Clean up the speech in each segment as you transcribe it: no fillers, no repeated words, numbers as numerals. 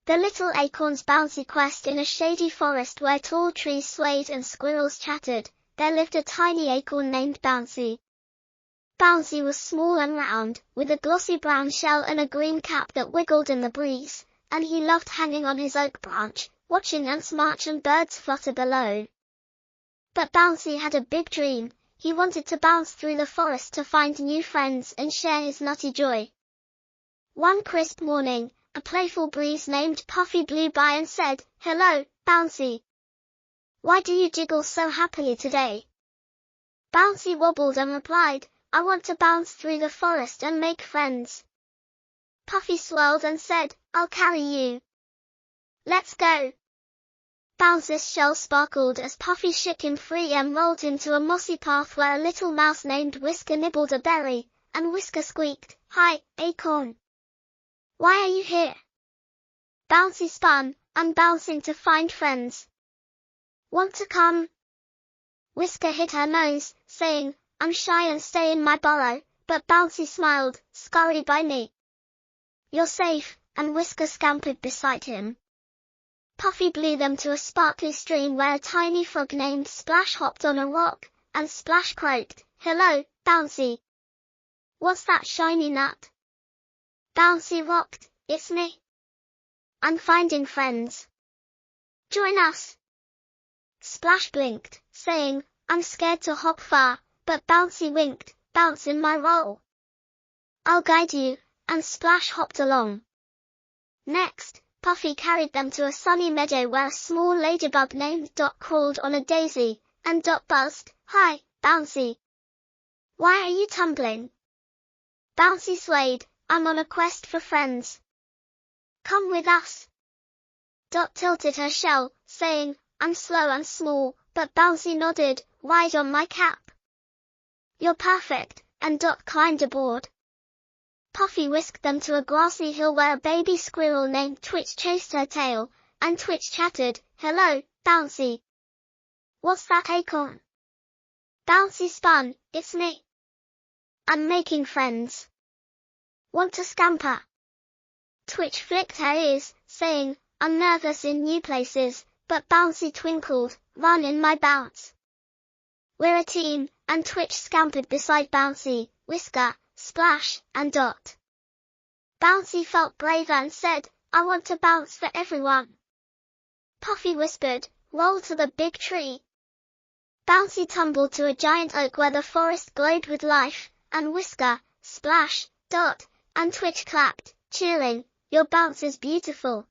The little acorns Bouncy quest in a shady forest where tall trees swayed and squirrels chattered, there lived a tiny acorn named Bouncy. Bouncy was small and round, with a glossy brown shell and a green cap that wiggled in the breeze, and he loved hanging on his oak branch, watching ants march and birds flutter below. But Bouncy had a big dream. He wanted to bounce through the forest to find new friends and share his nutty joy. One crisp morning, a playful breeze named Puffy blew by and said, "Hello, Bouncy. Why do you jiggle so happily today?" Bouncy wobbled and replied, "I want to bounce through the forest and make friends." Puffy swirled and said, "I'll carry you. Let's go." Bouncy's shell sparkled as Puffy shook him free and rolled him to a mossy path where a little mouse named Whisker nibbled a berry, and Whisker squeaked, "Hi, Acorn. Why are you here?" Bouncy spun, unbouncing to find friends. "Want to come?" Whisker hid her nose, saying, "I'm shy and stay in my burrow," but Bouncy smiled, "Scurry by me. You're safe," and Whisker scampered beside him. Puffy blew them to a sparkly stream where a tiny frog named Splash hopped on a rock, and Splash croaked, "Hello, Bouncy. What's that shiny nut?" Bouncy rocked, "It's me. I'm finding friends. Join us." Splash blinked, saying, "I'm scared to hop far," but Bouncy winked, "Bounce in my roll. I'll guide you," and Splash hopped along. Next, Puffy carried them to a sunny meadow where a small ladybug named Dot crawled on a daisy, and Dot buzzed, "Hi, Bouncy. Why are you tumbling?" Bouncy swayed, "I'm on a quest for friends. Come with us." Dot tilted her shell, saying, "I'm slow and small," but Bouncy nodded, "Ride on my cap. You're perfect," and Dot climbed aboard. Puffy whisked them to a grassy hill where a baby squirrel named Twitch chased her tail, and Twitch chattered, "Hello, Bouncy. What's that acorn?" Bouncy spun, "It's me. I'm making friends. Want to scamper?" Twitch flicked her ears, saying, "I'm nervous in new places," but Bouncy twinkled, "Run in my bounce. We're a team," and Twitch scampered beside Bouncy, Whisker, Splash, and Dot. Bouncy felt braver and said, "I want to bounce for everyone." Puffy whispered, "Roll to the big tree." Bouncy tumbled to a giant oak where the forest glowed with life, and Whisker, Splash, Dot, and Twitch clapped, cheering, "Your bounce is beautiful."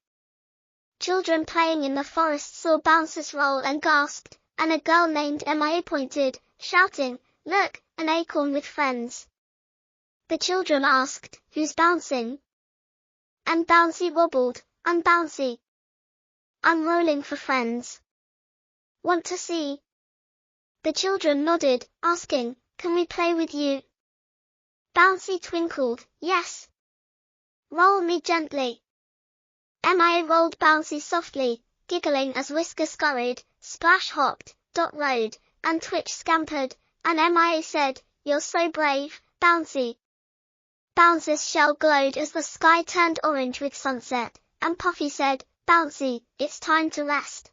Children playing in the forest saw Bounce's roll and gasped, and a girl named Emma pointed, shouting, "Look, an acorn with friends." The children asked, "Who's bouncing?" And Bouncy wobbled, "I'm Bouncy. I'm rolling for friends. Want to see?" The children nodded, asking, "Can we play with you?" Bouncy twinkled, "Yes. Roll me gently." Emma rolled Bouncy softly, giggling as Whisker scurried, Splash hopped, Dot rode, and Twitch scampered, and Emma said, "You're so brave, Bouncy." Bouncy's shell glowed as the sky turned orange with sunset, and Puffy said, "Bouncy, it's time to rest."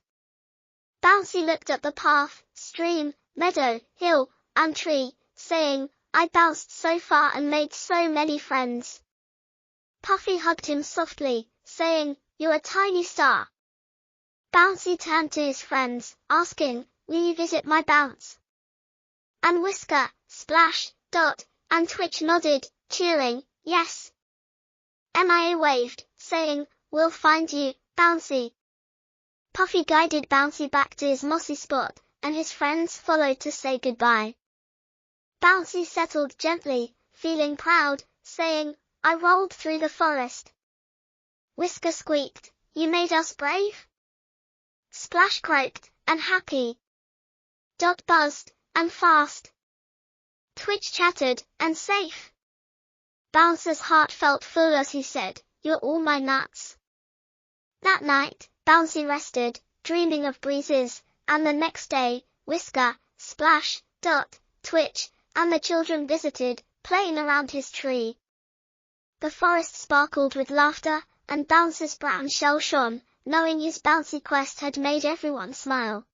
Bouncy looked at the path, stream, meadow, hill, and tree, saying, "I bounced so far and made so many friends." Puffy hugged him softly, saying, "You're a tiny star." Bouncy turned to his friends, asking, "Will you visit my bounce?" And Whisker, Splash, Dot, and Twitch nodded, cheering, "Yes." Emma waved, saying, "We'll find you, Bouncy." Puffy guided Bouncy back to his mossy spot, and his friends followed to say goodbye. Bouncy settled gently, feeling proud, saying, "I rolled through the forest." Whisker squeaked, "You made us brave?" Splash croaked, "And happy." Dot buzzed, "And fast." Twitch chattered, "And safe." Bouncer's heart felt full as he said, "You're all my nuts." That night, Bouncy rested, dreaming of breezes, and the next day, Whisker, Splash, Dot, Twitch, and the children visited, playing around his tree. The forest sparkled with laughter, and Bouncy's brown shell shone, knowing his bouncy quest had made everyone smile.